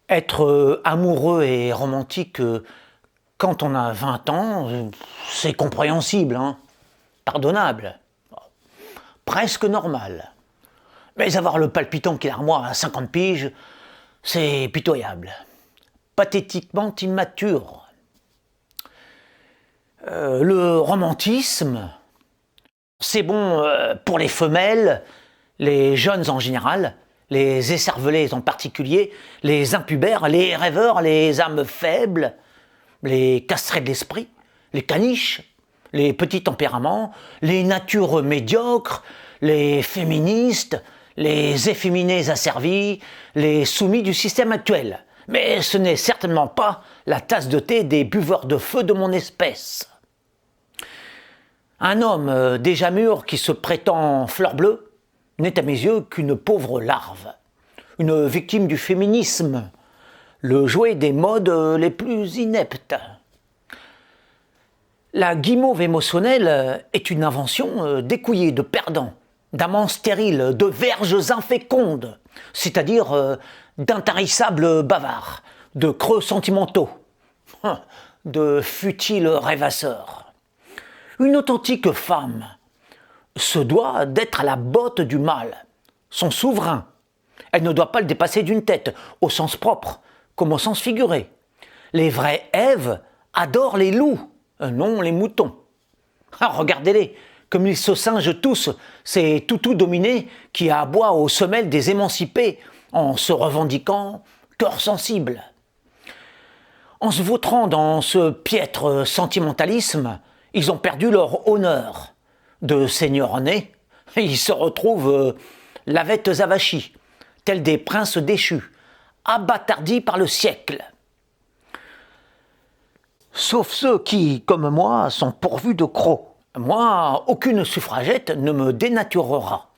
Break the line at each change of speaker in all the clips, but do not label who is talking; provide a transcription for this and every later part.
Être amoureux et romantique quand on a 20 ans, c'est compréhensible, hein, pardonnable, presque normal. Mais avoir le palpitant qu'il a moi à 50 piges, c'est pitoyable, pathétiquement immature. Le romantisme, c'est bon pour les femelles, les jeunes en général, les écervelés en particulier, les impubères, les rêveurs, les âmes faibles, les castrés de l'esprit, les caniches, les petits tempéraments, les natures médiocres, les féministes, les efféminés asservis, les soumis du système actuel. Mais ce n'est certainement pas la tasse de thé des buveurs de feu de mon espèce. Un homme déjà mûr qui se prétend fleur bleue n'est à mes yeux qu'une pauvre larve, une victime du féminisme, le jouet des modes les plus ineptes. La guimauve émotionnelle est une invention d'écouillés, de perdants, d'amants stériles, de verges infécondes, c'est-à-dire d'intarissables bavards, de creux sentimentaux, de futiles rêvasseurs. Une authentique femme se doit d'être à la botte du mâle, son souverain. Elle ne doit pas le dépasser d'une tête, au sens propre comme au sens figuré. Les vraies Èves adorent les loups, non les moutons. Ah, regardez-les, comme ils se singent tous, ces toutous dominés qui aboient aux semelles des émancipés en se revendiquant cœur sensible. En se vautrant dans ce piètre sentimentalisme, ils ont perdu leur honneur. De seigneurs nés, ils se retrouvent lavettes avachis, tels des princes déchus, abattardis par le siècle. Sauf ceux qui, comme moi, sont pourvus de crocs. Moi, aucune suffragette ne me dénaturera.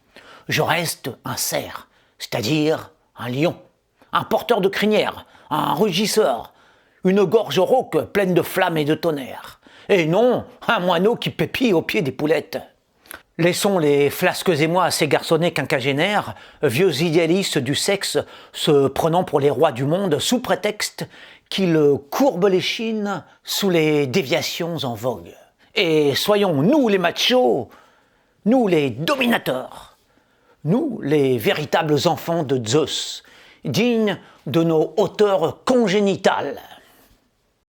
Je reste un cerf, c'est-à-dire un lion, un porteur de crinière, un rugisseur, une gorge rauque pleine de flammes et de tonnerre. Et non, un moineau qui pépille au pied des poulettes. Laissons les flasques émois ces garçonnets quinquagénaires, vieux idéalistes du sexe, se prenant pour les rois du monde sous prétexte qu'ils courbent l'échine sous les déviations en vogue. Et soyons nous les machos, nous les dominateurs, nous les véritables enfants de Zeus, dignes de nos hauteurs congénitales.